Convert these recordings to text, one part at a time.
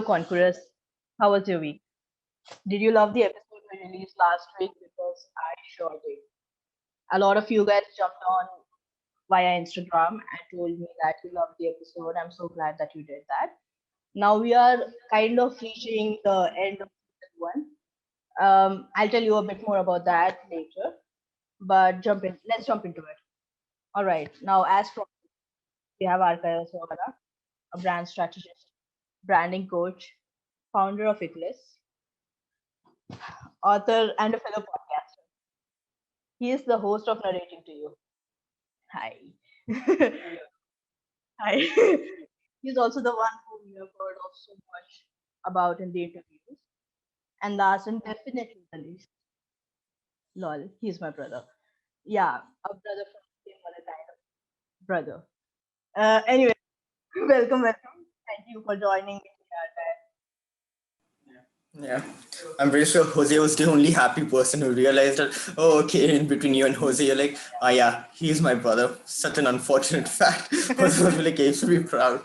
Conquerors. How was your week? Did you love the episode we released last week? Because I sure did. A lot of you guys jumped on via Instagram and told me that you loved the episode. I'm so glad that you did that. Now we are kind of reaching the end of season one. I'll tell you a bit more about that later, but jump in. Let's jump into it. All right. Now, as from we have Arcui Usoara, a brand strategist, branding coach, founder of Iaculus, author, and a fellow podcaster. He is the host of Narrating to You. Hi. Hi. He's also the one who we have heard of so much about in the interviews. And last and definitely the least, lol, he's my brother. Yeah, a brother from the same mother kind of brother. Anyway, welcome. Thank you for joining me. Yeah, I'm pretty sure Jose was the only happy person who realized that, oh, okay, in between you and Jose, you're like, oh, yeah, he's my brother. Such an unfortunate fact. Jose was like, you should be proud.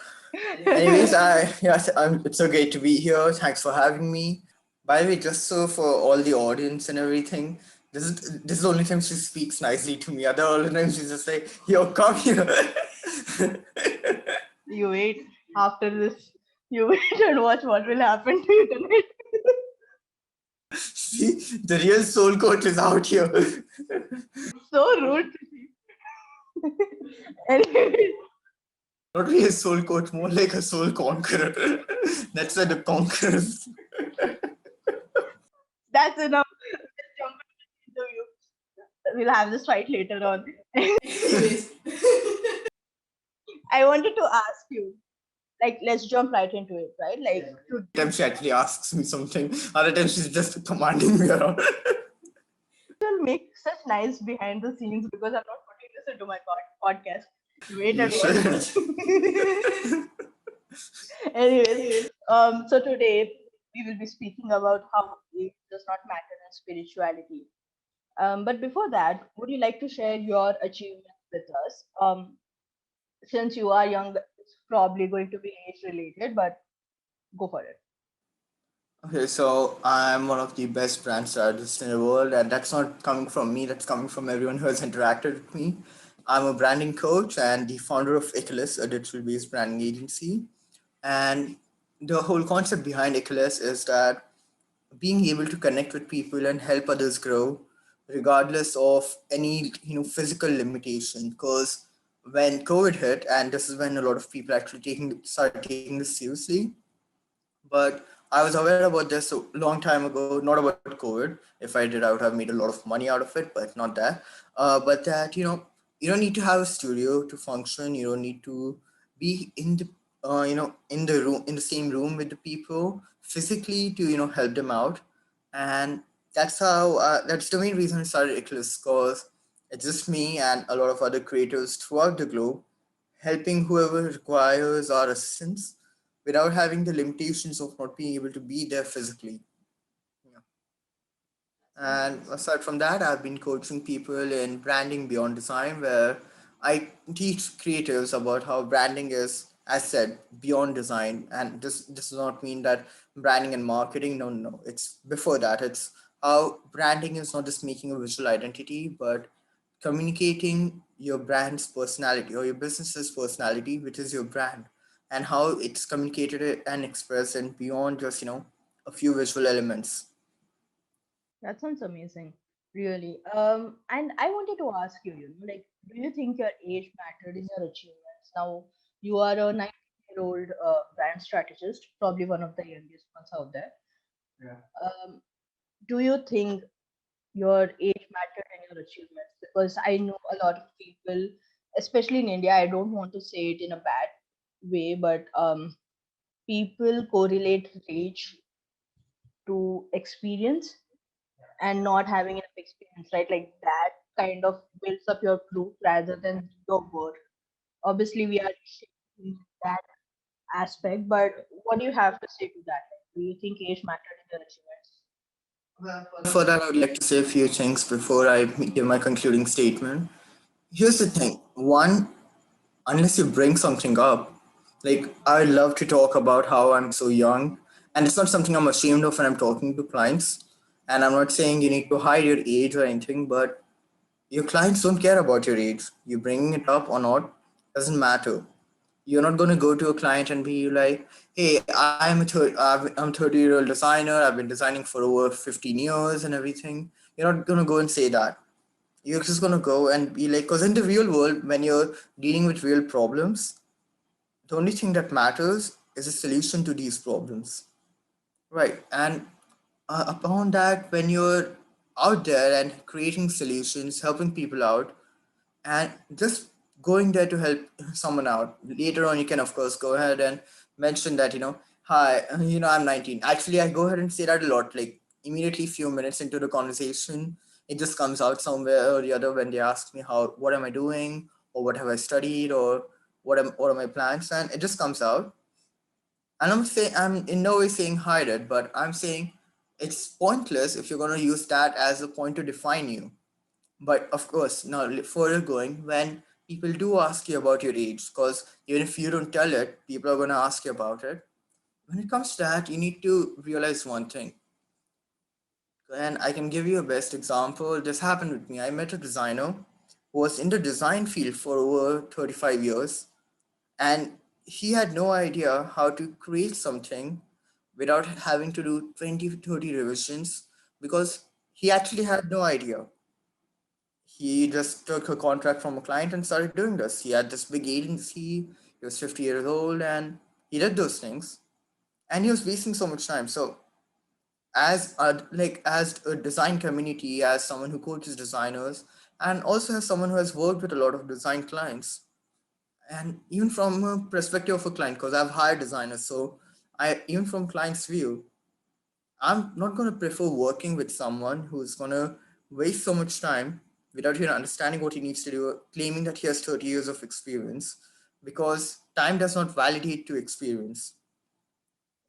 Anyways, it's so great to be here. Thanks for having me. By the way, just so for all the audience and everything, this is the only time she speaks nicely to me. Other times she's just like, yo, come here. You wait after this. You wait and watch what will happen to you tonight. See, the real soul coach is out here. So rude. Anyway, Not really a soul coach, more like a soul conqueror. That's why the conquerors. that's enough. Let's jump into the interview. We'll have this fight later on. Anyways. I wanted to ask you, like, let's jump right into it, right? Like, Sometimes she actually asks me something. Other times she's just commanding me around. will make such nice behind the scenes because I'm not putting this into my podcast. Wait and watch. Anyways, so today we will be speaking about how age does not matter in spirituality. But before that, would you like to share your achievements with us? Since you are young, it's probably going to be age related, but go for it. Okay, so I'm one of the best brand strategists in the world, and that's not coming from me, that's coming from everyone who has interacted with me. I'm a branding coach and the founder of Iaculus, a digital based branding agency. And the whole concept behind Iaculus is that being able to connect with people and help others grow regardless of any physical limitation, because when COVID hit, and this is when a lot of people actually started taking this seriously, but I was aware about this a long time ago, not about COVID. If I did, I would have made a lot of money out of it, but not that. But that, you don't need to have a studio to function. You don't need to be in the, in the room, in the same room with the people physically to, help them out. And that's the main reason I started Eclipse, because it's just me and a lot of other creators throughout the globe helping whoever requires our assistance without having the limitations of not being able to be there physically. Yeah. And aside from that, I've been coaching people in branding beyond design, where I teach creatives about how branding is, as said, beyond design. And this does not mean that branding and marketing, no. It's before that. It's how branding is not just making a visual identity, but communicating your brand's personality or your business's personality, which is your brand, and how it's communicated and expressed and beyond just, a few visual elements. That sounds amazing, really. And I wanted to ask you, like, do you think your age mattered in your achievements? Now, you are a 19-year-old brand strategist, probably one of the youngest ones out there. Um, do you think your age mattered in your achievements? Because I know a lot of people, especially in India, I don't want to say it in a bad way, but people correlate age to experience and not having enough experience, right? Like that kind of builds up your proof rather than your worth. Obviously, we are shaping that aspect, but what do you have to say to that? Like, do you think age mattered in your achievements? For that, I would like to say a few things before I give my concluding statement. Here's the thing: one, unless you bring something up, Like, I love to talk about how I'm so young, and it's not something I'm ashamed of when I'm talking to clients. And I'm not saying you need to hide your age or anything, but your clients don't care about your age. You bringing it up or not doesn't matter. You're not going to go to a client and be like, "Hey, I'm 30-year-old designer. I've been designing for over 15 years and everything." You're not going to go and say that. You're just going to go and be like, because in the real world, when you're dealing with real problems, the only thing that matters is a solution to these problems, right? And upon that, when you're out there and creating solutions, helping people out, and just going there to help someone out. Later on, you can of course go ahead and mention that, hi, I'm 19. Actually, I go ahead and say that a lot. Like, immediately few minutes into the conversation, it just comes out somewhere or the other when they ask me what am I doing, or what have I studied, or what are my plans, and it just comes out. And I'm in no way saying hide it, but I'm saying it's pointless if you're going to use that as a point to define you. But of course, now further going, when people do ask you about your age, because even if you don't tell it, people are going to ask you about it. When it comes to that, you need to realize one thing. And I can give you a best example. This happened with me. I met a designer who was in the design field for over 35 years, and he had no idea how to create something without having to do 20 to 30 revisions, because he actually had no idea. He just took a contract from a client and started doing this. He had this big agency. He was 50 years old and he did those things, and he was wasting so much time. So as a design community, as someone who coaches designers, and also as someone who has worked with a lot of design clients, and even from a perspective of a client, because I've hired designers, so I even from client's view, I'm not going to prefer working with someone who's going to waste so much time without even understanding what he needs to do, claiming that he has 30 years of experience, because time does not validate to experience.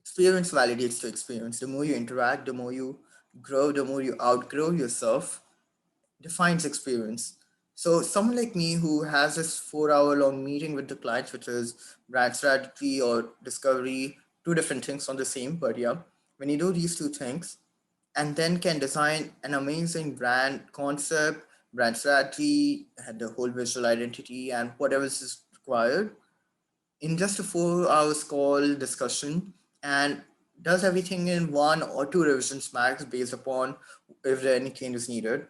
Experience validates to experience. The more you interact, the more you grow, the more you outgrow yourself, defines experience. So someone like me who has this 4 hour long meeting with the clients, which is brand strategy or discovery, two different things on the same, but yeah, when you do these two things and then can design an amazing brand concept, brand strategy, and the whole visual identity and whatever is required in just a 4 hours call discussion, and does everything in one or two revisions max based upon if there are any changes needed.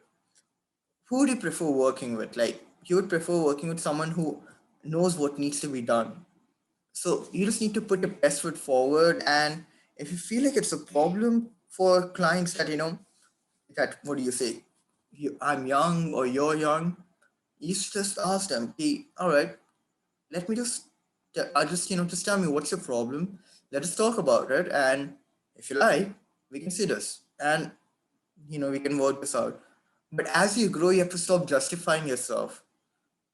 Who do you prefer working with? Like, you would prefer working with someone who knows what needs to be done. So you just need to put your best foot forward. And if you feel like it's a problem for clients that, that, what do you say? I'm young or you're young, you should just ask them, hey, all right, let me just, just tell me what's your problem. Let us talk about it. And if you like, we can see this. And, we can work this out. But as you grow, you have to stop justifying yourself.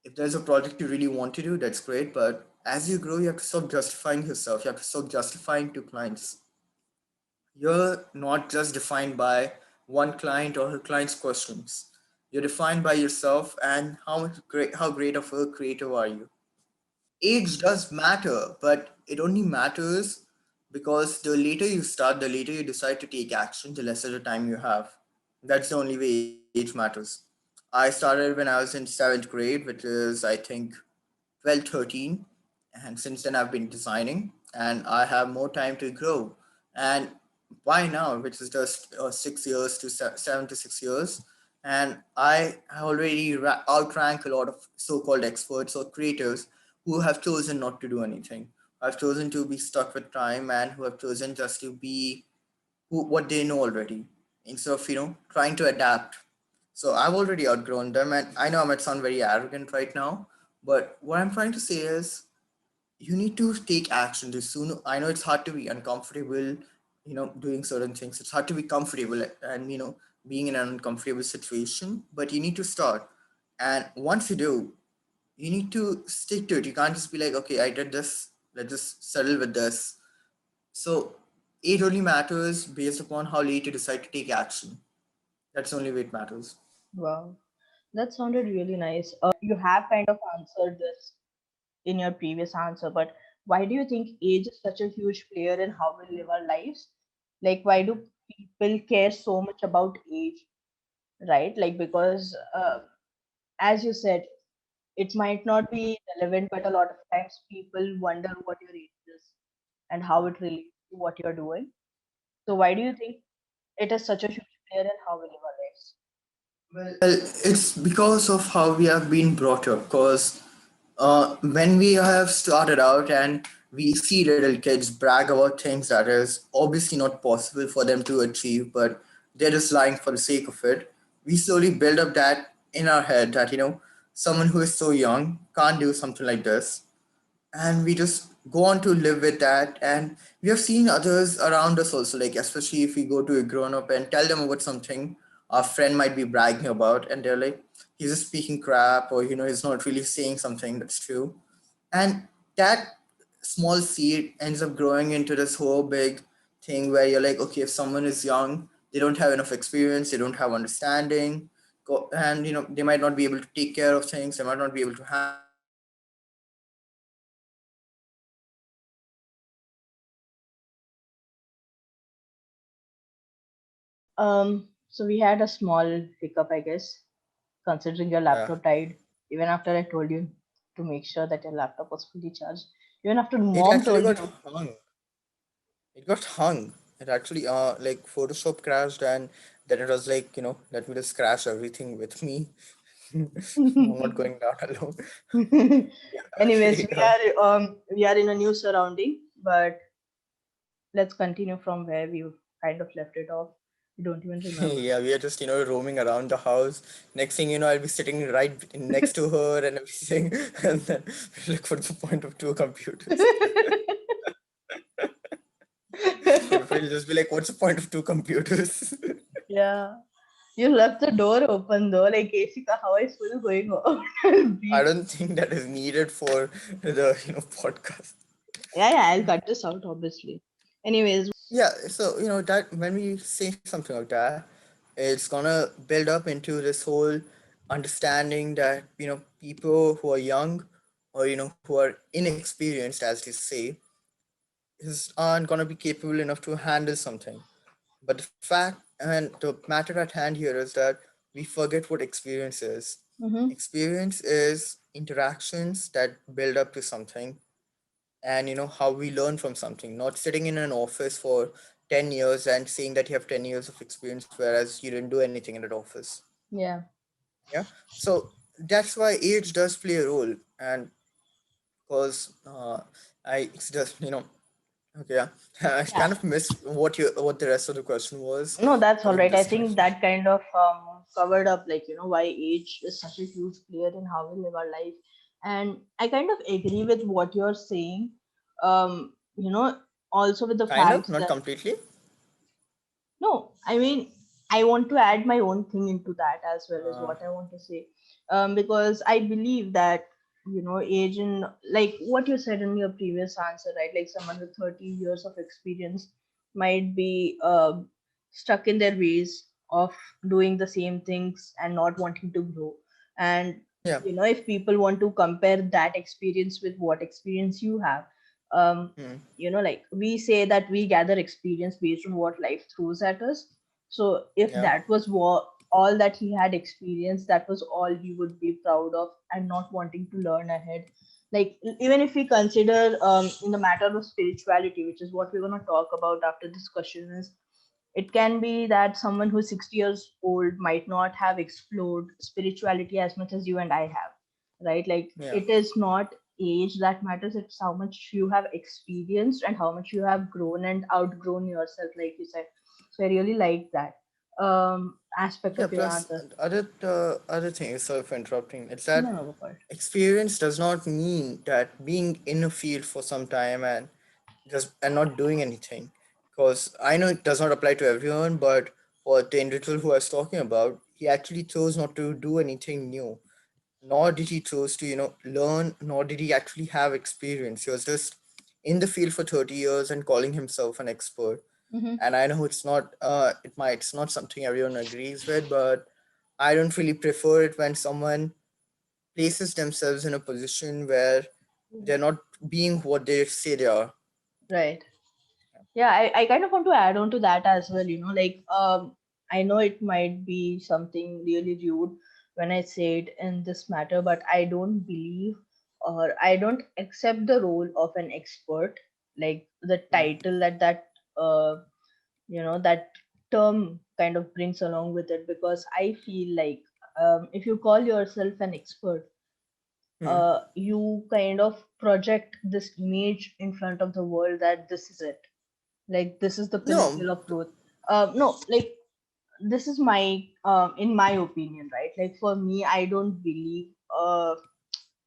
If there's a project you really want to do, that's great. But as you grow, you have to stop justifying yourself. You have to stop justifying to clients. You're not just defined by one client or her client's questions. You're defined by yourself and how great of a creative are you. Age does matter, but it only matters because the later you start, the later you decide to take action, the lesser the time you have. That's the only way age matters. I started when I was in seventh grade, which is, I think, 12, 13, and since then I've been designing and I have more time to grow. And by now, which is just 6 years to 7 to 6 years, and I already outrank a lot of so-called experts or creators who have chosen not to do anything, who have chosen to be stuck with time, and who have chosen just to be what they know already instead of trying to adapt. So I've already outgrown them, and I know I might sound very arrogant right now, but what I'm trying to say is you need to take action. The sooner, I know it's hard to be uncomfortable, doing certain things. It's hard to be comfortable and being in an uncomfortable situation, but you need to start. And once you do, you need to stick to it. You can't just be like, okay, I did this, let's just settle with this. So it only matters based upon how late you decide to take action. That's the only way it matters. Wow, that sounded really nice. You have kind of answered this in your previous answer, but why do you think age is such a huge player in how we live our lives? Like, why do people care so much about age, right? Like, because as you said, it might not be relevant, but a lot of times people wonder what your age is and how it relates to what you're doing. So, why do you think it is such a huge player in how we live our lives? Well, it's because of how we have been brought up. Because when we have started out and we see little kids brag about things that is obviously not possible for them to achieve, but they're just lying for the sake of it, we slowly build up that in our head that, someone who is so young can't do something like this, and we just go on to live with that. And we have seen others around us also, like especially if we go to a grown up and tell them about something our friend might be bragging about, and they're like, he's just speaking crap, or he's not really saying something that's true. And that small seed ends up growing into this whole big thing where you're like, okay, if someone is young, they don't have enough experience, they don't have understanding, and they might not be able to take care of things, they might not be able to handle things, and that's why we just start believing that age is something that is inevitable. So we had a small hiccup, I guess, considering your Yeah, laptop died. Even after I told you to make sure that your laptop was fully charged. Even after it mom actually told got you. hung. It got hung. It actually like Photoshop crashed, and then it was like, let me just crash everything with me. I'm not going down alone. Yeah, Anyways, actually, we are in a new surrounding, but let's continue from where we kind of left it off. We don't even remember. yeah, we are just roaming around the house. Next thing you know, I'll be sitting right next to her and everything, and then look, what's the point of two computers? We'll just be like, what's the point of two computers? Yeah. You left the door open though, like AC ka hawa is still going on. I Breathe. don't think that is needed for the podcast. Yeah, yeah, I'll cut this out obviously. Anyways, Yeah, so that when we say something like that, it's gonna build up into this whole understanding that people who are young, or who are inexperienced, as they say, aren't gonna be capable enough to handle something. But the fact and the matter at hand here is that we forget what experience is. mm-hmm, Experience is interactions that build up to something, and how we learn from something, not sitting in an office for 10 years and saying that you have 10 years of experience whereas you didn't do anything in that office. yeah, Yeah, so that's why age does play a role. And because it's just okay, yeah. I yeah. kind of missed what the rest of the question was. No, that's all I got right. I think disconnected. that kind of covered up, like, why age is such a huge player in how we live our life. And I kind of agree with what you're saying. Also with the Kind of, facts not that completely. no, I mean, I want to add my own thing into that as well as uh, what I want to say. Because I believe that, age in, like what you said in your previous answer, right? Like someone with 30 years of experience might be stuck in their ways of doing the same things and not wanting to grow. And, yeah. if people want to compare that experience with what experience you have, um, Hmm. like we say that we gather experience based on what life throws at us. So if Yeah, that was what all that he had experienced, that was all he would be proud of and not wanting to learn ahead. Like even if we consider in the matter of spirituality, which is what we're going to talk about after this question, is it can be that someone who's 60 years old might not have explored spirituality as much as you and I have, right? Like yeah. it is not age that matters, it's how much you have experienced and how much you have grown and outgrown yourself, like you said. So I really like that aspect Yeah, of your plus answer. the other thing is, sorry for interrupting, it's No, that no, of course. experience does not mean that being in a field for some time and not doing anything. Because I know it does not apply to everyone, but for the individual who I was talking about, he actually chose not to do anything new, nor did he chose to learn, nor did he actually have experience. He was just in the field for 30 years and calling himself an expert. Mm-hmm. And I know it's not something everyone agrees with, but I don't really prefer it when someone places themselves in a position where they're not being what they say they are. Right. Yeah, I kind of want to add on to that as well, like I know it might be something really rude when I say it in this matter, but I don't believe or I don't accept the role of an expert, like the Yeah. title uh that term kind of brings along with it, because I feel like if you call yourself an expert, Hmm. you kind of project this image in front of the world that this is it, like this is the No. pinnacle of growth. No, like this is my in my opinion, right? Like for me, I don't believe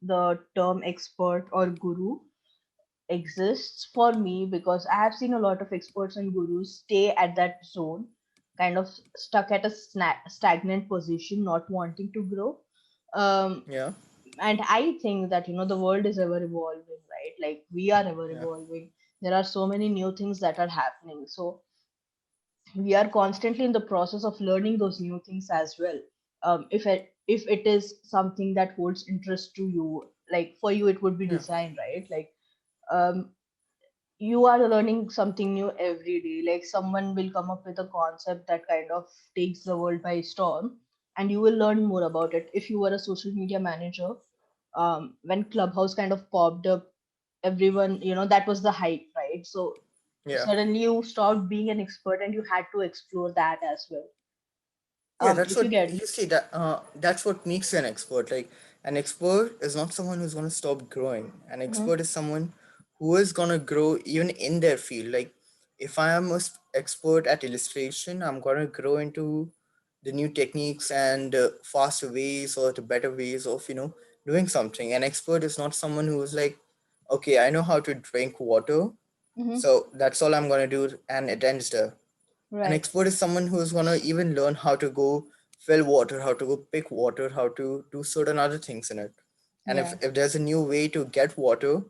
the term expert or guru exists for me, because I have seen a lot of experts and gurus stay at that zone, kind of stuck at a stagnant position, not wanting to grow. um, Yeah. and I think that the world is ever evolving, right? Like we are ever Yeah. evolving. There are so many new things that are happening, so we are constantly in the process of learning those new things as well. If it is something that holds interest to you, like for you it would be Yeah. design, right? Like um, you are learning something new every day. Like someone will come up with a concept that kind of takes the world by storm, and you will learn more about it. If you were a social media manager, when Clubhouse kind of popped up, everyone, that was the hype, right? So Yeah. suddenly you stopped being an expert and you had to explore that as well. Yeah, that's If you what get. you see. That's what makes you an expert. Like an expert is not someone who's gonna stop growing. An Mhm, expert is someone who is gonna grow even in their field. Like if I am expert at illustration, I'm gonna grow into the new techniques and faster ways or the better ways of doing something. An expert is not someone who is like, okay, I know how to drink water, mhm, so that's all I'm gonna do, and it ends there. An right. expert is someone who is going to even learn how to go fill water, how to go pick water, how to do certain other things in it. And if, Yeah, if there's a new way to get water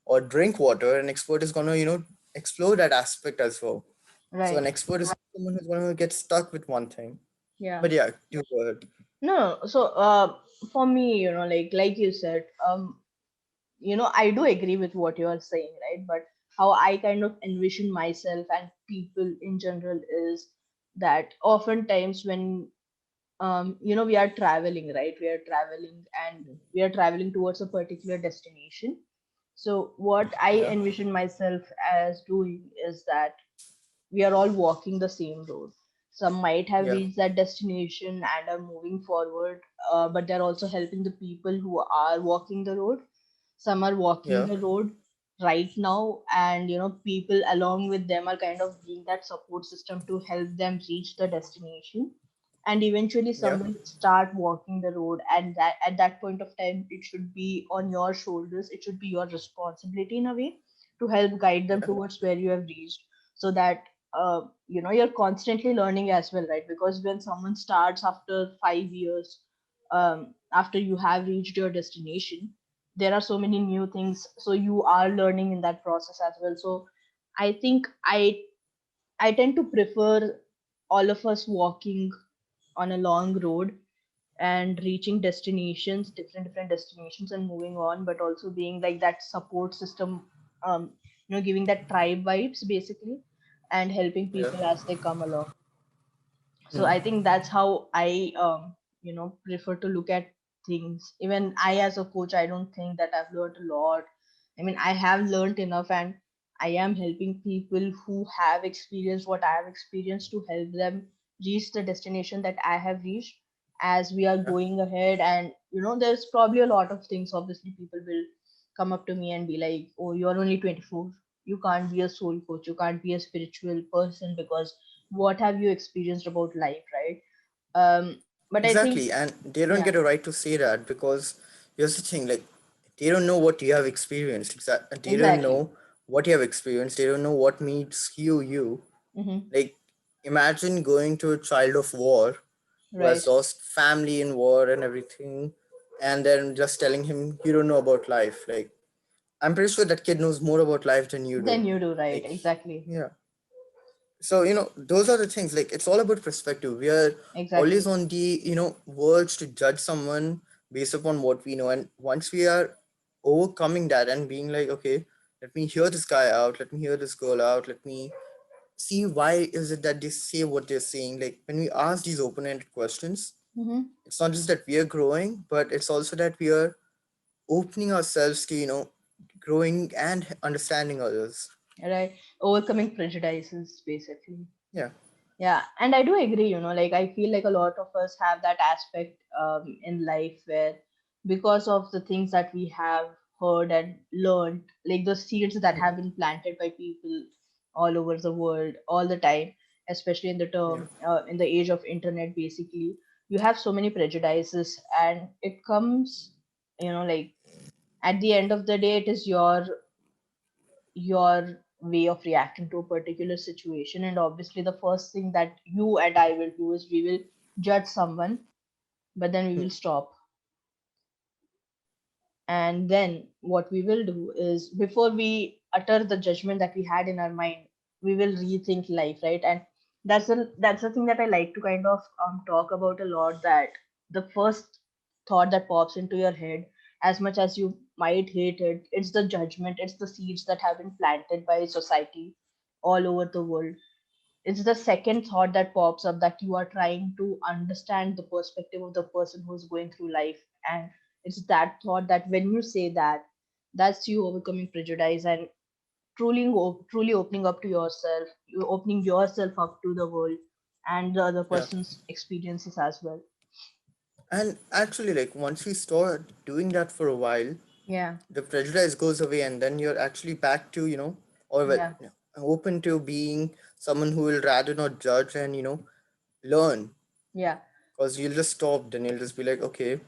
or drink water, an expert is going to, explore that aspect as well. So an right. expert is someone who's going to get stuck with one thing. Yeah. But yeah, you go ahead. No, so for me, like you said, I do agree with what you are saying, right? But how I kind of envision myself and people in general is that oftentimes when we are traveling, right? We are traveling and we are traveling towards a particular destination. So what I Yeah, envision myself as doing is that we are all walking the same road. Some might have yeah, reached that destination and are moving forward, but they're also helping the people who are walking the road. Some are walking yeah, the road right now, and people along with them are kind of being that support system to help them reach the destination. And eventually, yeah, some will start walking the road, and that at that point of time, it should be on your shoulders. It should be your responsibility in a way to help guide them yeah, towards where you have reached, so that you're constantly learning as well, right? Because when someone starts after 5 years, after you have reached your destination, there are so many new things, so you are learning in that process as well. So I think I tend to prefer all of us walking on a long road and reaching destinations, different destinations, and moving on, but also being like that support system, giving that tribe vibes basically, and helping yeah. people as they come along. So Hmm. I think that's how I prefer to look at things. Even I as a coach, I don't think that I've learned a lot. I mean, I have learned enough, and I am helping people who have experienced what I have experienced to help them reach the destination that I have reached as we are Yeah. going ahead. And there's probably a lot of things. Obviously people will come up to me and be like, oh, you're only 24, you can't be a soul coach, you can't be a spiritual person, because what have you experienced about life, right? But I think, Exactly, and they don't yeah, get a right to say that because here's the thing: like they don't know what you have experienced. They don't exactly. know what you have experienced. They don't know what makes you. Mm-hmm. Like imagine going to a child of war who has Right. lost family in war and everything, and then just telling him you don't know about life. Like I'm pretty sure that kid knows more about life than you do. Then you do, right? Like Exactly. yeah, so those are the things. Like it's all about perspective. We are always Exactly. on the verge to judge someone based upon what we know, and once we are overcoming that and being like, okay, let me hear this guy out, let me hear this girl out, let me see why is it that they say what they're saying. Like when we ask these open-ended questions, Mm-hmm. it's not just that we are growing, but it's also that we are opening ourselves to, growing and understanding others. Right. Overcoming prejudices, basically. Yeah. Yeah, and I do agree, like I feel like a lot of us have that aspect in life where because of the things that we have heard and learned, like the seeds that have been planted by people all over the world all the time, especially in the Yeah. term in the age of internet, basically, you have so many prejudices, and it comes, like at the end of the day, it is your way of reacting to a particular situation. And obviously the first thing that you and I will do is we will judge someone, but then we will stop. And then what we will do is, before we utter the judgment that we had in our mind, we will rethink life, right? And that's the thing that I like to kind of talk about a lot, that the first thought that pops into your head, as much as you might hate it, it's the judgment, it's the seeds that have been planted by society all over the world. It's the second thought that pops up, that you are trying to understand the perspective of the person who's going through life. And it's that thought that when you say that, that's you overcoming prejudice and truly opening up to yourself, you opening yourself up to the world and the other Yeah. person's experiences as well. And actually, like once we start doing that for a while, Yeah. the prejudice goes away, and then you're actually back to, or well, Yeah. open to being someone who will rather not judge and, learn. Yeah. Because you'll just stop, then you'll just be like, okay,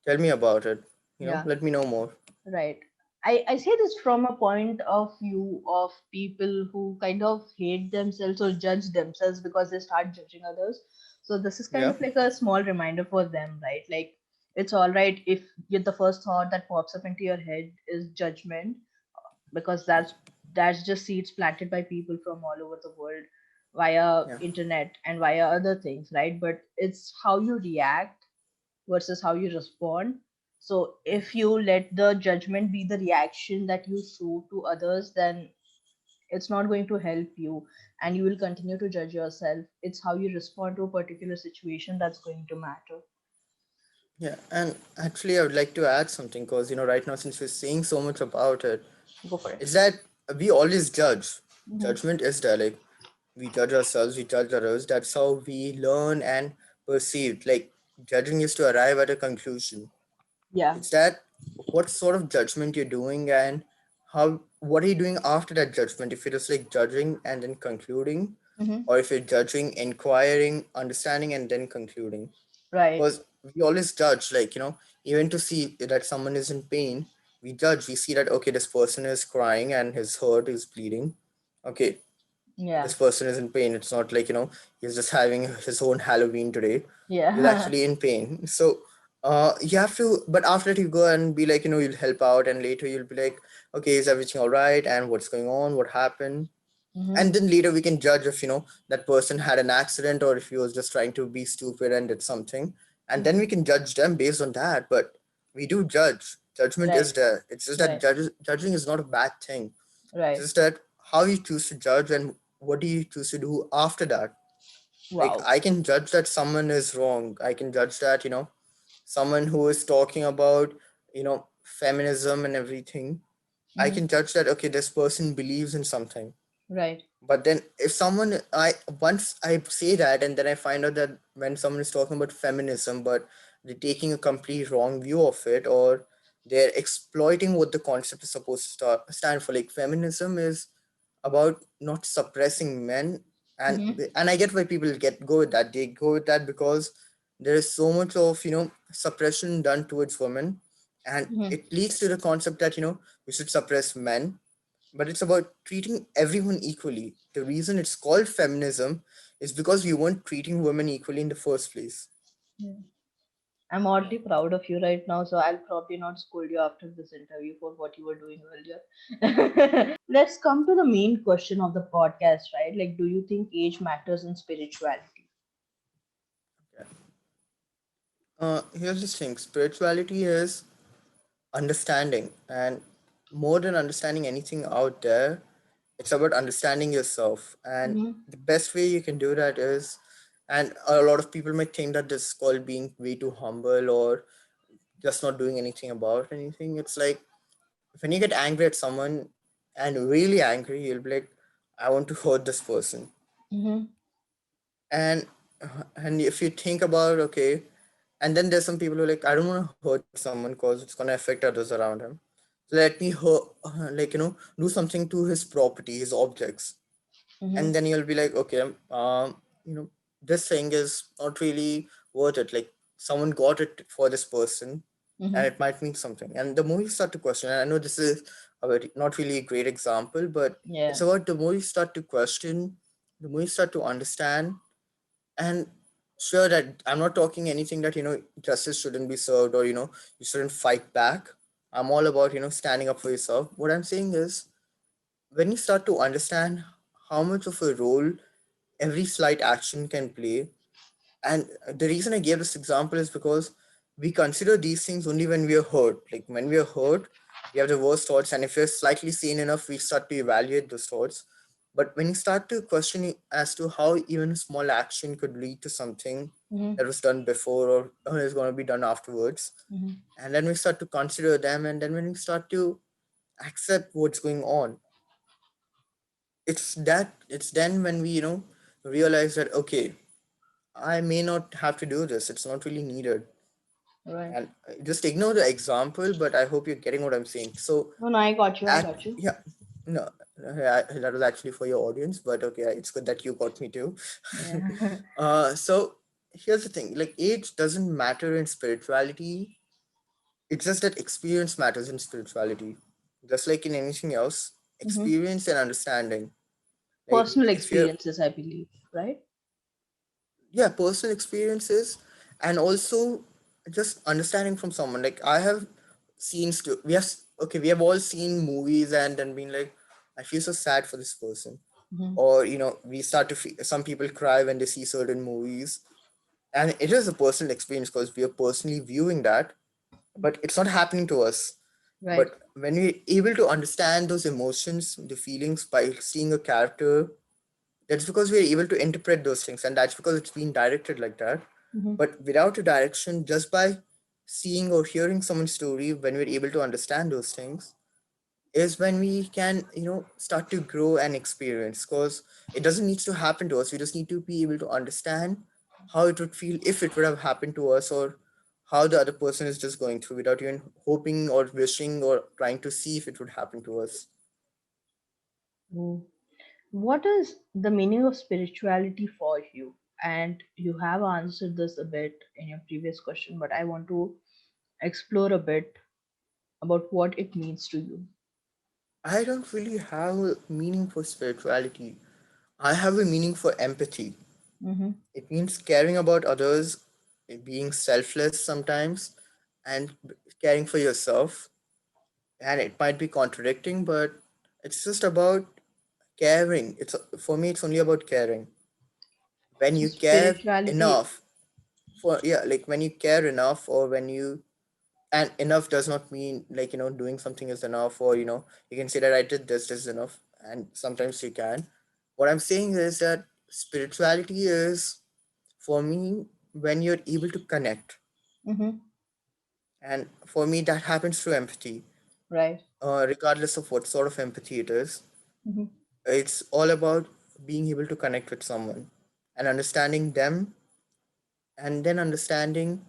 tell me about it, Yeah. let me know more. Right. I say this from a point of view of people who kind of hate themselves or judge themselves because they start judging others. So this is kind Yeah. of like a small reminder for them, right? Like, it's all right if the first thought that pops up into your head is judgment, because that's just seeds planted by people from all over the world via Yeah. internet and via other things, right? But it's how you react versus how you respond. So if you let the judgment be the reaction that you show to others, then it's not going to help you, and you will continue to judge yourself. It's how you respond to a particular situation that's going to matter. Yeah. And actually, I would like to add something because, right now, since we're saying so much about it, Go for it. is that we always judge. Hmm. Judgment is there. Like, we judge ourselves, we judge others. That's how we learn and perceive. Like, judging is to arrive at a conclusion. Yeah. It's that what sort of judgment you're doing and what are you doing after that judgment. If you're just like judging and then concluding, Hmm. or if you're judging, inquiring, understanding, and then concluding. Right. Because we always judge, like, even to see that someone is in pain, we judge. We see that, okay, this person is crying and his heart is bleeding. Okay, Yeah. this person is in pain. It's not like, he's just having his own Halloween today. He's Yeah. actually in pain. So you have to, but after that you go and be like, you'll help out, and later you'll be like, okay, is everything all right, and what's going on, what happened. Hmm. And then later we can judge if, that person had an accident, or if he was just trying to be stupid and did something, and then we Hmm. can judge them based on that. But we do judge. Judgment is Right. there. It's just that Right. judging is not a bad thing. It's Right. just that how you choose to judge and what do you choose to do after that. Like, Wow. I can judge that someone is wrong. I can judge that, someone who is talking about, feminism and everything. I Hmm. can judge that, okay, this person believes in something. Right. But then if someone, I once I say that, and then I find out that when someone is talking about feminism, but they're taking a complete wrong view of it, or they're exploiting what the concept is supposed to stand for. Like, feminism is about not suppressing men, and Hmm. and I get why people go with that. They go with that because there is so much of, suppression done towards women, and Hmm. it leads to the concept that, we should suppress men, but it's about treating everyone equally. The reason it's called feminism is because we weren't treating women equally in the first place. I'm oddly proud of you right now, so I'll probably not scold you after this interview for what you were doing earlier. Let's come to the main question of the podcast, right? Like, do you think age matters in spirituality? Here's the thing: spirituality is understanding. And more than understanding anything out there, it's about understanding yourself. And Mm-hmm. the best way you can do that is, and a lot of people might think that this is called being way too humble or just not doing anything about anything. It's like when you get angry at someone and really angry, you'll be like, I want to hurt this person. Mm-hmm. and and if you think about, okay, and then there's some people who are like, I don't want to hurt someone because it's going to affect others around him, so let me hurt, do something to his property, his objects. Mm-hmm. And then you'll be like, okay, you know this thing is not really worth it. Like, someone got it for this person, and Mm-hmm. it might mean something. And the more you start to question, and I know this is a very, not really a great example, but Yeah. it's about the more you start to question, the more you start to understand. And sure, that I'm not talking anything that justice shouldn't be served, or you shouldn't fight back. I'm all about standing up for yourself. What I'm saying is, when you start to understand how much of a role every slight action can play. And the reason I gave this example is because we consider these things only when we are hurt. Like, when we are hurt, we have the worst thoughts, and if we're slightly sane enough, we start to evaluate those thoughts. But when you start to question as to how even a small action could lead to something Mm-hmm. that was done before, or is going to be done afterwards, Mm-hmm. and then we start to consider them, and then when we start to accept what's going on, it's then when we realize that, okay, I may not have to do this, it's not really needed. Right. And just ignore the example, but I hope you're getting what I'm saying. So No, no, I got you. I at got you. yeah, no, that was actually for your audience, but okay, it's good that you got me too. Yeah. So here's the thing, like, age doesn't matter in spirituality. It's just that experience matters in spirituality, just like in anything else. Mm-hmm. Experience and understanding. Like, Personal if you're experiences, I believe, right? yeah, personal experiences, and also just understanding from someone. Like, I have we have all seen movies and then been like, I feel so sad for this person. Mm-hmm. Or we start to feel, some people cry when they see certain movies, and it is a personal experience because we are personally viewing that, but it's not happening to us. Right. But when we're able to understand those emotions, the feelings, by seeing a character, that's because we're able to interpret those things, and that's because it's been directed like that. Mm-hmm. But without a direction, just by seeing or hearing someone's story, when we're able to understand those things, is when we can start to grow and experience. Because it doesn't need to happen to us, we just need to be able to understand how it would feel if it would have happened to us, or how the other person is just going through, without even hoping or wishing or trying to see if it would happen to us. Mm. What is the meaning of spirituality for you? And you have answered this a bit in your previous question, but I want to explore a bit about what it means to you. I don't really have a meaning for spirituality. I have a meaning for empathy. Mm-hmm. It means caring about others, being selfless sometimes, and caring for yourself. And it might be contradicting, but it's just about caring. It's For me, it's only about caring. When So you care spirituality. enough for, yeah, like when you care enough, or when you, and enough does not mean like doing something is enough, or you can say that I did this is enough, and sometimes you can. What I'm saying is that spirituality is, for me, when you're able to connect. Mm-hmm. And for me, that happens through empathy. Right. Regardless of what sort of empathy it is, Mm-hmm. it's all about being able to connect with someone and understanding them, and then understanding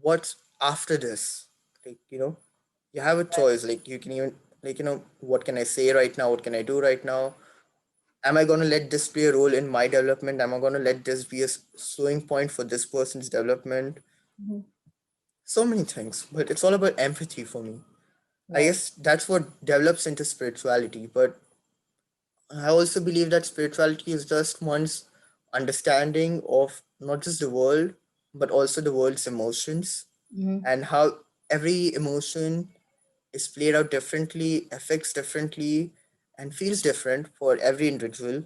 what's after this. Like, you have a Right. choice. Like, you can even, like, what can I say right now? What can I do right now? Am I going to let this play a role in my development? Am I going to let this be a slowing point for this person's development? Mm-hmm. So many things, but it's all about empathy for me. I Right. guess that's what develops into spirituality. But I also believe that spirituality is just one's understanding of not just the world, but also the world's emotions, Mm-hmm. and how every emotion is played out differently, affects differently, and feels different for every individual.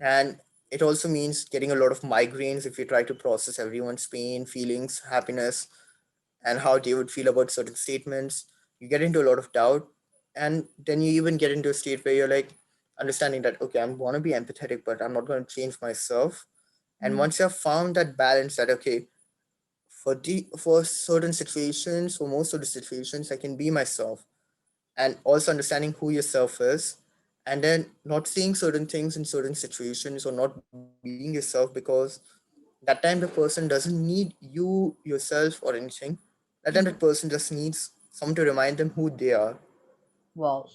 And it also means getting a lot of migraines if you try to process everyone's pain, feelings, happiness. and how they would feel about certain statements. You get into a lot of doubt, and then you even get into a state where you're like understanding that okay, I'm going to be empathetic, but I'm not going to change myself. And Mhm. once you've found that balance, that okay, for certain situations, for most of the situations, I can be myself, and also understanding who yourself is, and then not saying certain things in certain situations or not being yourself because that time the person doesn't need you yourself or anything. That time that Mhm. person just needs someone to remind them who they are. Wow,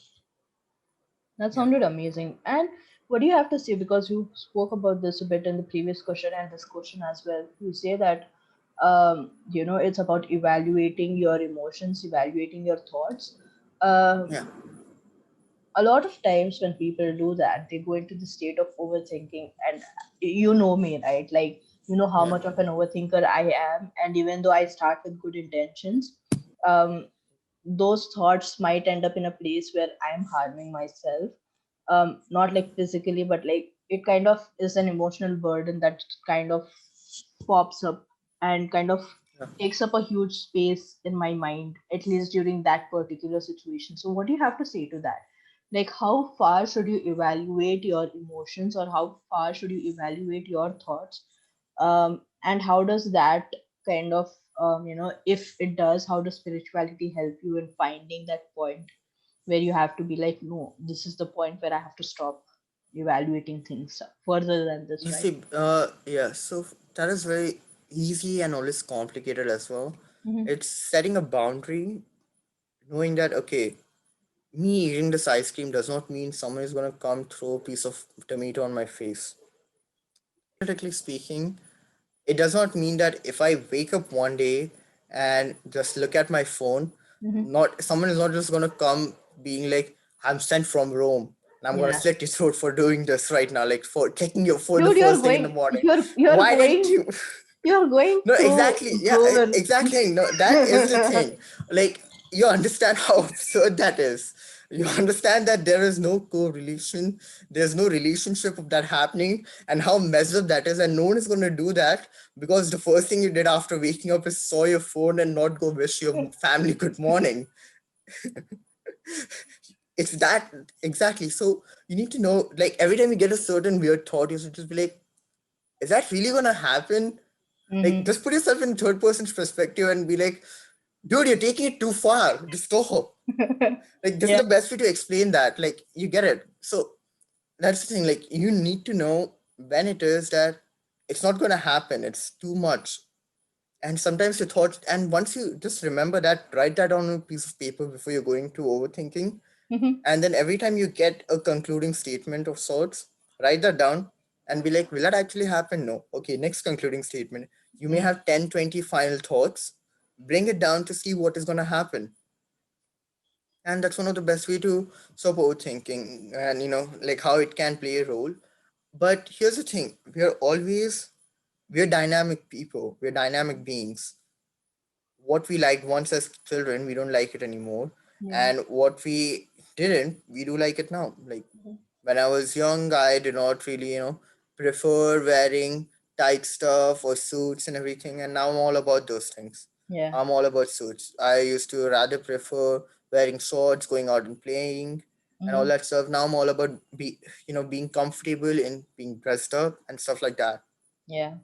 that Yeah, sounded amazing. And what do you have to say? Because you spoke about this a bit in the previous question and this question as well. You say that it's about evaluating your emotions, evaluating your thoughts. Um, yeah, a lot of times when people do that, they go into the state of overthinking. And you know me, right? Like, you know how yeah, much of an overthinker I am. And even though I start with good intentions, um, those thoughts might end up in a place where I'm harming myself. Not like physically, but like it kind of is an emotional burden that kind of pops up and kind of yeah. takes up a huge space in my mind, at least during that particular situation. So what do you have to say to that? Like, how far should you evaluate your emotions, or how far should you evaluate your thoughts? And how does that kind of, if it does, how does spirituality help you in finding that point where you have to be like, no, this is the point where I have to stop evaluating things further than this, You right? see, yeah, so that is very easy and always complicated as well. Mm-hmm. It's setting a boundary, knowing that okay, me eating this ice cream does not mean someone is going to come throw a piece of tomato on my face. Hypothetically speaking, it does not mean that if I wake up one day and just look at my phone, Mm-hmm. not someone is not just gonna come being like, I'm sent from Rome and I'm gonna Yeah. slit your throat for doing this right now, like for checking your phone the Dude, first thing in the morning. Why didn't you? you're going No, through exactly. Yeah, Govan. exactly. No, that is the thing. Like, you understand how absurd that is. You understand that there is no correlation, there's no relationship of that happening, and how messed up that is. And no one is going to do that because the first thing you did after waking up is saw your phone and not go wish your family good morning. It's that exactly. So you need to know, like, every time you get a certain weird thought, you should just be like, is that really going to happen? Like, Mm-hmm. just put yourself in third person's perspective and be like, dude, you're taking it too far. Just stop. Like, this is Yeah. the best way to explain that. Like, you get it. So that's the thing. Like, you need to know when it is that it's not going to happen. It's too much. And sometimes your thoughts, and once you just remember that, write that on a piece of paper before you're going to overthinking. Mm-hmm. And then every time you get a concluding statement of sorts, write that down and be like, will that actually happen? No. Okay, next concluding statement. You may Mm. have 10, 20 final thoughts. Bring it down to see what is going to happen. And that's one of the best way to stop overthinking and, like how it can play a role. But here's the thing. We're dynamic people. We're dynamic beings. What we liked once as children, we don't like it anymore. Yeah. And what we didn't, we do like it now. Like Mhm. when I was young, I did not really, prefer wearing tight stuff or suits and everything. And now I'm all about those things. Yeah. I'm all about suits. I used to rather prefer wearing shorts, going out and playing and all Mm-hmm. that stuff. Now I'm all about being comfortable in being dressed up and stuff like that. Yeah.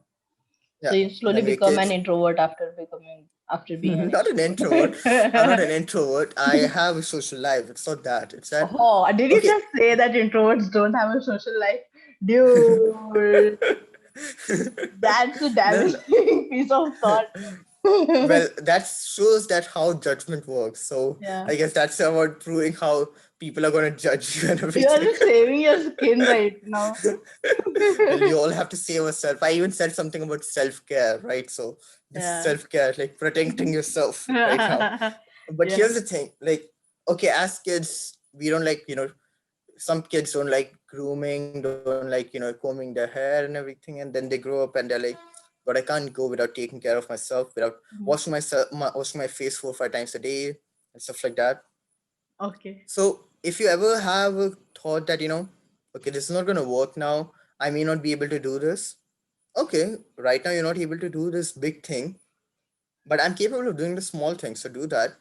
So Yeah. you And slowly then we become an kids. introvert after being an Not an introvert. I'm not extrovert. an introvert. I have a social life. It's not that. It's that. Oh, did you Okay. just say that introverts don't have a social life? Dude, that's a No, no. damaging piece of thought. Well, that shows that how judgment works. So Yeah. I guess that's about proving how people are going to judge you and You are everything. just saving your skin right now. Well, you all have to save yourself. I even said something about self care, right? So this is Yeah. self care, like protecting yourself right now. But Yeah. here's the thing, like, okay, as kids, we don't like, some kids don't like grooming, don't like, combing their hair and everything, and then they grow up and they're like, but I can't go without taking care of myself, without Mhm. washing my face 4 or 5 times a day and stuff like that. Okay. So if you ever have a thought that, okay, this is not going to work now, I may not be able to do this. Okay, right now you're not able to do this big thing. but I'm capable of doing the small things. So do that,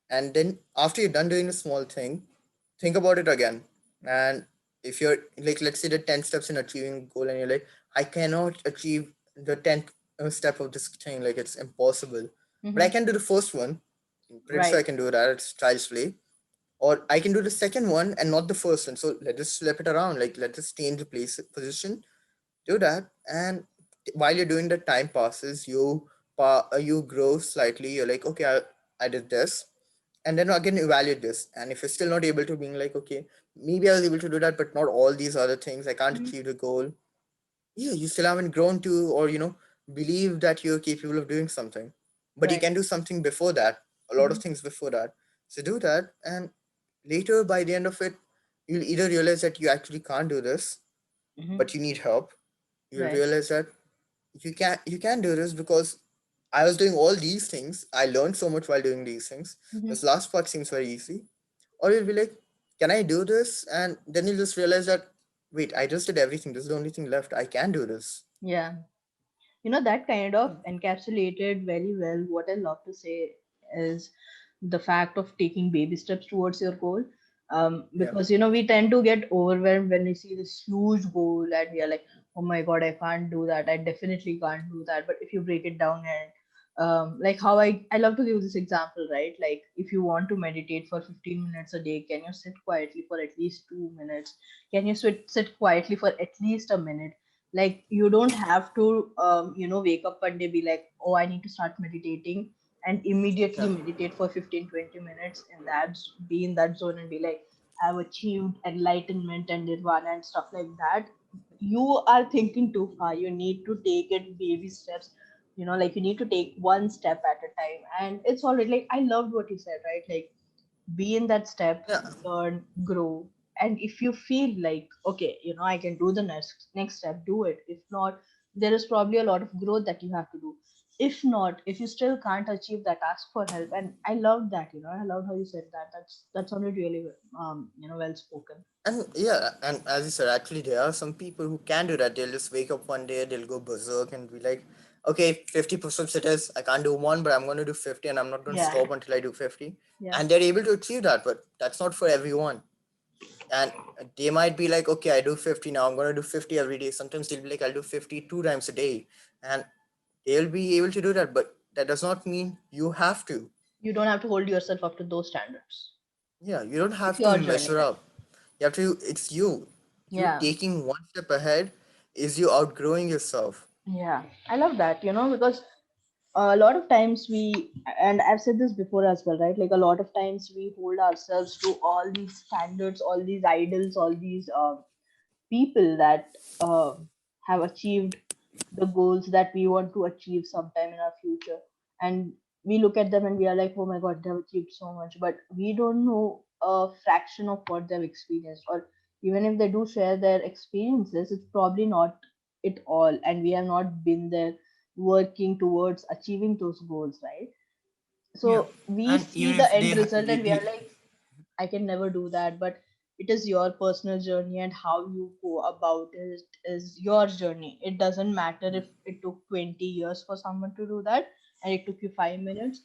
and then after you're done doing the small thing, think about it again. And if you're like, let's say the 10 steps in achieving a goal, and you're like, I cannot achieve the 10th step of this thing, like it's impossible, but I Mm-hmm. can do the first one. I'm pretty sure I Right. can do that. It's child's play. Or I can do the second one and not the first one. So let us flip it around. Like, let us change the place position, do that, and while you're doing that, time passes, you grow slightly. You're like, okay, I did this, and then again evaluate this. And if you're still not able to, being like, okay, maybe I was able to do that, but not all these other things, I can't Mhm. achieve the goal. Yeah, you still haven't grown to, or believe that you're capable of doing something, but you Right. can do something before that, a lot of Mm-hmm. things before that. So do that, and later, by the end of it, you'll either realize that you actually can't do this, Mm-hmm. but you need help. You'll Right. realize that you can do this because I was doing all these things. I learned so much while doing these things. Mm-hmm. This last part seems very easy. Or you'll be like, can I do this? And then you'll just realize that, wait, I just did everything. This is the only thing left. I can do this. Yeah. That kind of encapsulated very well what I love to say is the fact of taking baby steps towards your goal. Yeah. Because we tend to get overwhelmed when we see this huge goal and we are like, oh my god, I can't do that, I definitely can't do that. But if you break it down and like how I love to give this example, right? Like if you want to meditate for 15 minutes a day, can you sit quietly for at least 2 minutes? Can you sit quietly for at least a minute? Like you don't have to wake up one day, be like, oh, I need to start meditating, and immediately Yeah. meditate for 15-20 minutes in be in that zone and be like, I've achieved enlightenment and nirvana and stuff like that. You are thinking too far. You need to take it baby steps. Like you need to take one step at a time, and it's already like I loved what you said, right? Like be in that step, Yeah. learn, grow. And if you feel like, okay, I can do the next step, do it. If not, there is probably a lot of growth that you have to do. If not, if you still can't achieve that, ask for help. And I love that, I love how you said that. That sounded really well spoken. And yeah, and as you said, actually, there are some people who can do that. They'll just wake up one day, they'll go berserk and be like, okay, 50 push-ups it is. I can't do one, but I'm going to do 50, and I'm not going to Yeah. stop until I do 50. Yeah. And they're able to achieve that, but that's not for everyone. And they might be like, okay, I do 50 now, I'm going to do 50 every day. Sometimes they'll be like, I'll do 50 2 times a day. And they'll be able to do that, but that does not mean you have to. You don't have to hold yourself up to those standards. Yeah, you don't It's have to your journey, measure right? up. You have to, it's you. You Yeah. taking one step ahead is you outgrowing yourself. Yeah, I love that, because a lot of times and I've said this before as well, right? Like a lot of times we hold ourselves to all these standards, all these idols, all these people that uh, have achieved the goals that we want to achieve sometime in our future. And we look at them and we are like, oh my god, they've achieved so much, but we don't know a fraction of what they've experienced. Or even if they do share their experiences, it's probably not it all, and we have not been there working towards achieving those goals, right? Yeah. So we And see even the if end result and we are they like, I can never do that. But it is your personal journey, and how you go about it is your journey. It doesn't matter if it took 20 years for someone to do that and it took you 5 minutes.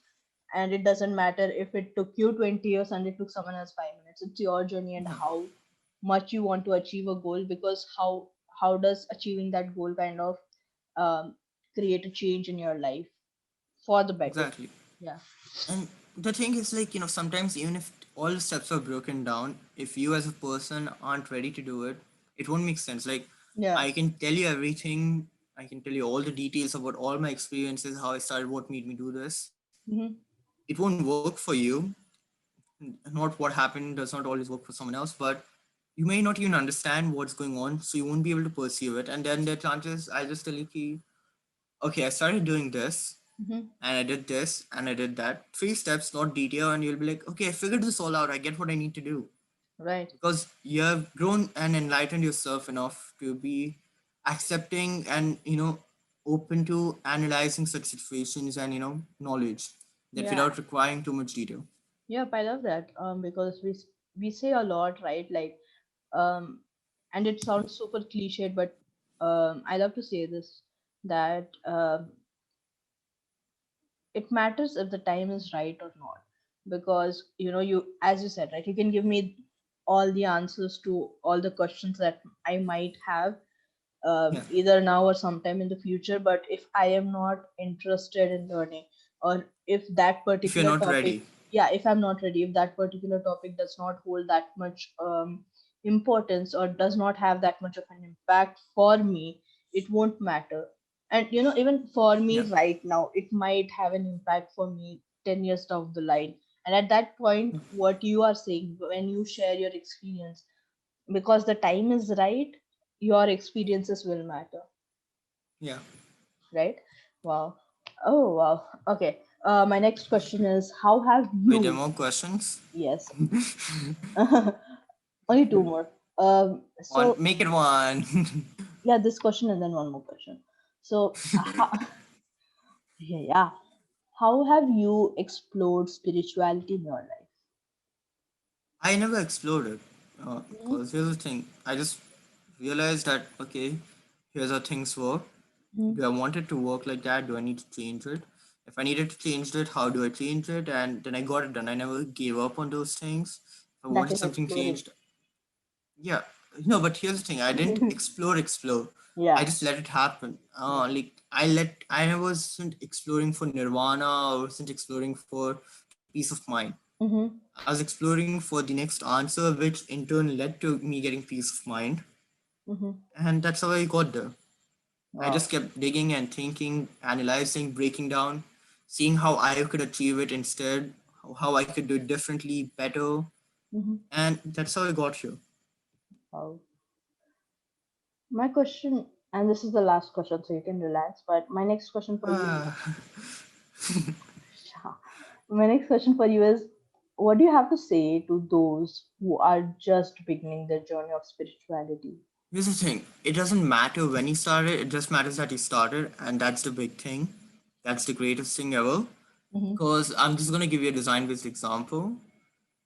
And it doesn't matter if it took you 20 years and it took someone else 5 minutes. It's your journey and yeah, how much you want to achieve a goal, because how does achieving that goal kind of um, create a change in your life for the better. exactly. Yeah. And the thing is, like, sometimes even if all the steps are broken down, if you as a person aren't ready to do it, it won't make sense. Like, Yeah. I can tell you everything, I can tell you all the details about all my experiences, how I started, what made me do this. Hmm. It won't work for you. Not what happened does not always work for someone else, but you may not even understand what's going on, so you won't be able to perceive it. And then the chances, I just tell you, "Ki, okay, I started doing this, Hmm. and I did this, and I did that. 3 steps, not detail, and you'll be like, okay, I figured this all out. I get what I need to do Right. because you have grown and enlightened yourself enough to be accepting and open to analyzing such situations and knowledge that Yeah. without requiring too much detail. Yep, I love that. Because we say a lot, right? Like, um, and it sounds super cliched, but I love to say this, that it matters if the time is right or not, because you, as you said, right, you can give me all the answers to all the questions that I might have, Yeah. either now or sometime in the future, but if I am not interested in learning, or if that If you're particular not topic, ready. yeah, if I'm not ready, if that particular topic does not hold that much importance, or does not have that much of an impact for me, it won't matter. And even for me Yeah. right now, it might have an impact for me 10 years down the line. And at that point, what you are saying, when you share your experience, because the time is right, your experiences will matter, Yeah. right? Wow. Oh, wow. Okay. My next question is, how have Wait, there are you? more questions? Yes. Only two more. One, So make it one. yeah, this question and then one more question. So yeah, yeah. How have you explored spirituality in your life? I never explored it. Mm-hmm. Because here's the thing. I just realized that, okay, here's how things work. Do I want it to work like that? Do I need to change it? If I needed to change it, how do I change it? And then I got it done. I never gave up on those things. If I That wanted is something exploring. changed, yeah. No, but here's the thing. I didn't explore. I Yeah. just let it happen. Yeah. Like I wasn't exploring for nirvana or wasn't exploring for peace of mind. Mm-hmm. I was exploring for the next answer, which in turn led to me getting peace of mind. Mm-hmm. And that's how I got there. I just Wow. kept digging and thinking, analyzing, breaking down, seeing how I could achieve it instead, how I could do it differently, better. Mm-hmm. And that's how I got here. Wow. My question, and this is the last question, so you can relax. But my next question for you, Ah, my next question for you is, what do you have to say to those who are just beginning their journey of spirituality? here's the thing, it doesn't matter when you started, it just matters that you started. And that's the big thing. That's the greatest thing ever. Mm-hmm. Because I'm just going to give you a design based example.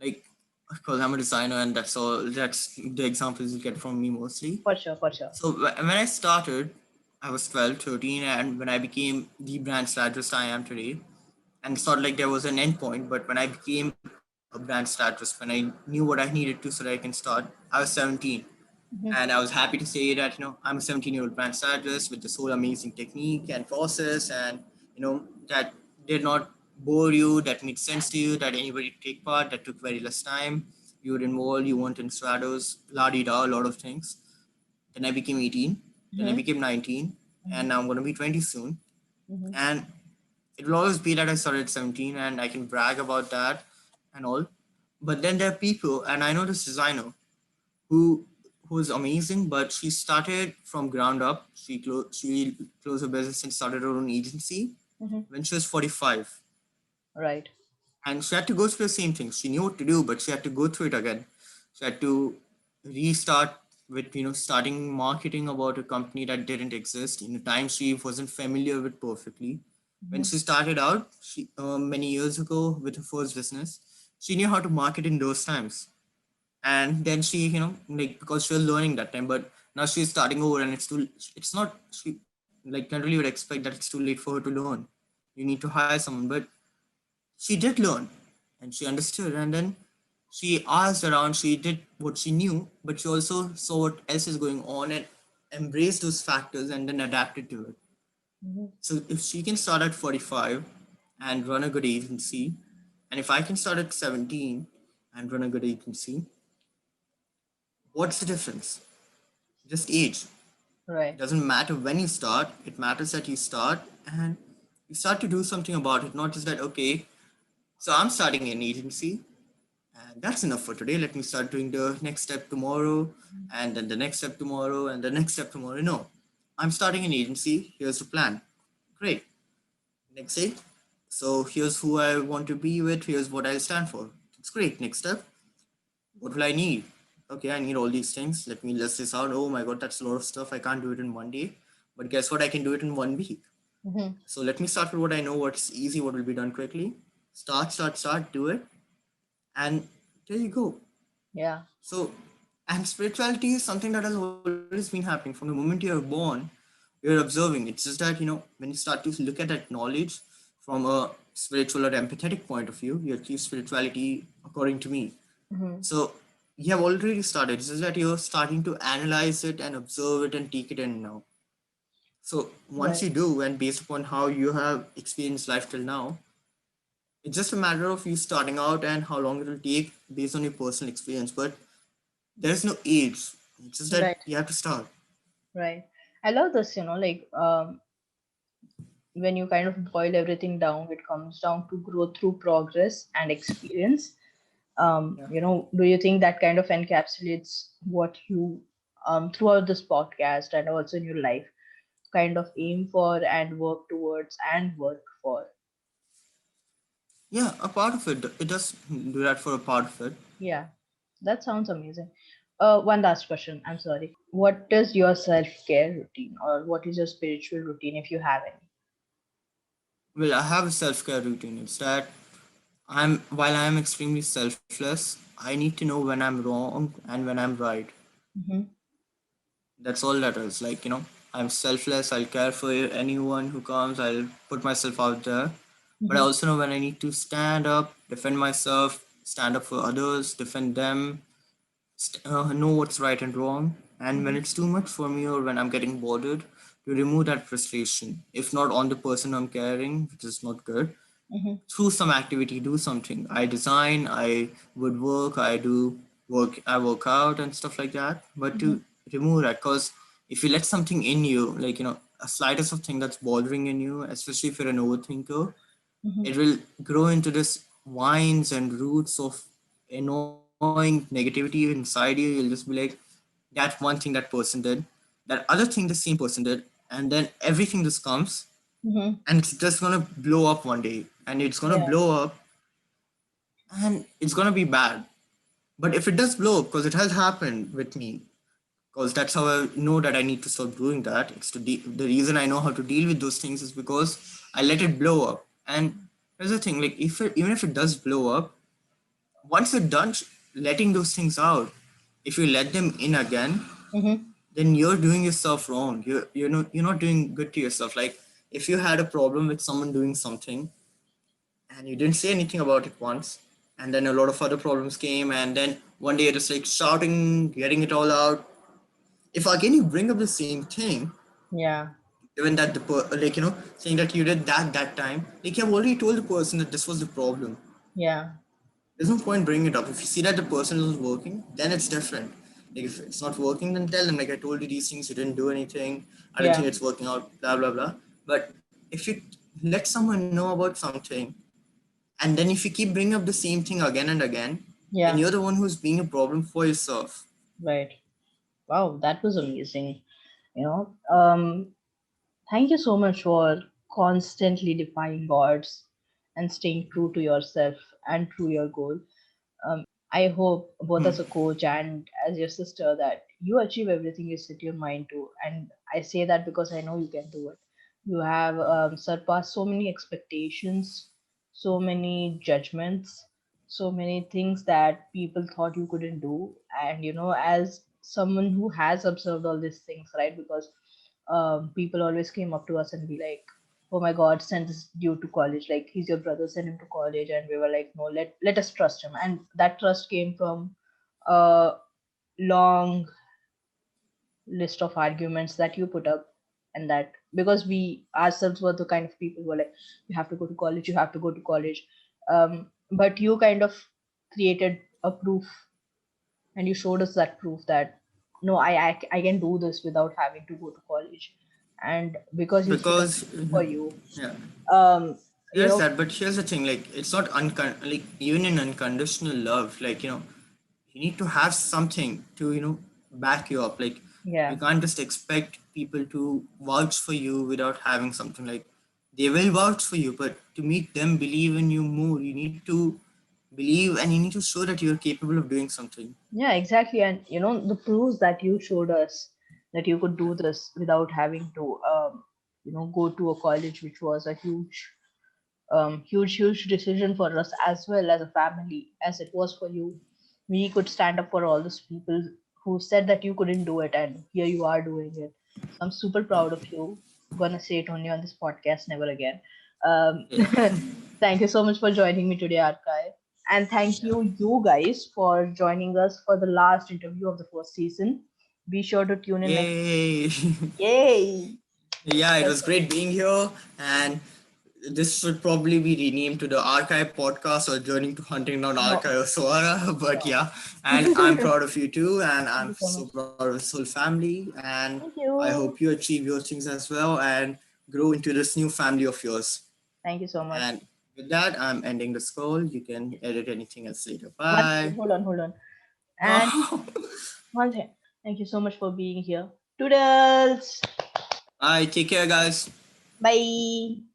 Like, because I'm a designer and that's all, that's the examples you get from me mostly. For sure, for sure. So when I started, I was 12, 13, and when I became the brand strategist I am today, and it's not like there was an end point, but when I became a brand strategist, when I knew what I needed to so that I can start, I was 17. Mm-hmm. And I was happy to say that, I'm a 17-year-old brand strategist with this whole amazing technique and process, and, that did not bore you, that made sense to you, that anybody could take part, that took very less time. You were involved, you weren't in stratos, la di da, a lot of things. Then I became 18. Then I Mm-hmm. became 19. And now I'm going to be 20 soon. Mm-hmm. And it will always be that I started at 17 and I can brag about that and all. But then there are people, and I know this designer who who's amazing, but she started from ground up. She closed her business and started her own agency Mm-hmm. when she was 45. Right. And she had to go through the same thing. She knew what to do, but she had to go through it again. She had to restart with starting marketing about a company that didn't exist in a time she wasn't familiar with perfectly. When Mm-hmm. she started out, she many years ago with her first business, she knew how to market in those times. And then she, like, because she was learning that time, but now she's starting over, and it's not, she, like, generally would expect that it's too late for her to learn. You need to hire someone, but she did learn and she understood, and then she asked around, she did what she knew, but she also saw what else is going on and embraced those factors and then adapted to it. Mm-hmm. So if she can start at 45 and run a good agency, and if I can start at 17 and run a good agency, what's the difference? Just age. It Right. doesn't matter when you start, it matters that you start and you start to do something about it, not just that, okay, so I'm starting an agency. And that's enough for today. Let me start doing the next step tomorrow, and then the next step tomorrow, and the next step tomorrow. No, I'm starting an agency. Here's the plan. Great. Next day. So here's who I want to be with. Here's what I'll stand for. It's great. Next step. What will I need? Okay, I need all these things. Let me list this out. Oh my God, that's a lot of stuff. I can't do it in one day. But guess what? I can do it in 1 week. Mm-hmm. So let me start with what I know, what's easy, what will be done quickly. Start, do it. And there you go. Yeah. So, and spirituality is something that has always been happening from the moment you're born. You're observing. It's just that, when you start to look at that knowledge, from a spiritual or empathetic point of view. You achieve spirituality according to me. Mm-hmm. So you have already started. It's just that you're starting to analyze it and observe it and take it in now. So once Right. you do, and based upon how you have experienced life till now, it's just a matter of you starting out and how long it will take based on your personal experience. But there's no age. It's just that Right. you have to start. Right. I love this, like when you kind of boil everything down, it comes down to growth through progress and experience. Yeah. Do you think that kind of encapsulates what you throughout this podcast and also in your life kind of aim for and work towards and work for? Yeah, a part of it. It does do that for a part of it. Yeah, that sounds amazing. One last question. I'm sorry. What is your self-care routine, or what is your spiritual routine if you have any? Well, I have a self-care routine. It's that while I am extremely selfless, I need to know when I'm wrong and when I'm right. Mm-hmm. That's all that is. Like, I'm selfless. I'll care for anyone who comes. I'll put myself out there. But I Mm-hmm. also know when I need to stand up, defend myself, stand up for others, defend them, know what's right and wrong. And when Mm-hmm. it's too much for me or when I'm getting bothered, to remove that frustration. If not on the person I'm caring, which is not good, Mm-hmm. through some activity, do something. I design, I woodwork, I do work, I work out and stuff like that. But Mm-hmm. to remove that, because if you let something in you, like, a slightest of thing that's bothering in you, especially if you're an overthinker, Mm-hmm. it will grow into this vines and roots of annoying negativity inside you. You'll just be like, that one thing that person did, that other thing the same person did, and then everything just comes Mm-hmm. and it's just gonna blow up one day and it's gonna Yeah. blow up and it's gonna be bad. But if it does blow up, because it has happened with me, because that's how I know that I need to stop doing that. The reason I know how to deal with those things is because I let it blow up. And here's the thing, like even if it does blow up, once you're done letting those things out, if you let them in again, Mm-hmm. then you're doing yourself wrong. You're not doing good to yourself. Like if you had a problem with someone doing something and you didn't say anything about it once, and then a lot of other problems came, and then one day you're just like shouting, getting it all out. If again you bring up the same thing, Yeah. even that like saying that you did that time, like you have already told the person that this was the problem. Yeah. There's no point bringing it up. If you see that the person is working, then it's different. Like if it's not working, then tell them like I told you these things, you didn't do anything. I don't think Yeah. it's working out. Blah blah blah. But if you let someone know about something, and then if you keep bringing up the same thing again and again, then Yeah. you're the one who's being a problem for yourself. Right. Wow, that was amazing. You know, um, Thank you so much for constantly defying odds and staying true to yourself and true your goal. I hope both Hmm. as a coach and as your sister that you achieve everything you set your mind to. And I say that because I know you can do it. You have surpassed so many expectations, so many judgments, so many things that people thought you couldn't do. And as someone who has observed all these things, right? Because people always came up to us and be like, "Oh my God, send this dude to college. Like he's your brother, send him to college." And we were like, "No, let us trust him." And that trust came from a long list of arguments that you put up, and that because we ourselves were the kind of people who were like, "You have to go to college, you have to go to college." But you kind of created a proof, and you showed us that proof that no, I can do this without having to go to college. And because you stood up Because for you, yeah, um, you there's know, that. But here's the thing, like it's not like even in unconditional love, like you need to have something to back you up. Like you yeah. can't just expect people to vouch for you without having something. Like they will vouch for you, but to make them believe in you more, you need to believe and you need to show that you're capable of doing something. Yeah, exactly. And the proofs that you showed us that you could do this without having to, go to a college, which was a huge decision for us as well as a family, as it was for you. We could stand up for all those people who said that you couldn't do it, and here you are doing it. So I'm super Yeah. proud of you. Gonna say it only on this podcast, never again. Yeah. Thank you so much for joining me today, Arkai. And thank Yeah. you guys for joining us for the last interview of the first season. Be sure to tune in next. Yay. Yay! Yeah, it That's was it. great being here. And this should probably be renamed to the Archive Podcast or Journey to Hunting Down No, Arcui Usoara. But no. yeah, and I'm Thank proud of you too. And I'm you so so much. proud of this whole family. And Thank I hope you. you achieve your things as well and grow into this new family of yours. Thank you so much. And with that, I'm ending this call. You can Yes. edit anything else later. One second. Bye. Hold on. Hold on. And No. one second. Thank you so much for being here. Toodles. Bye. Take care, guys. Bye.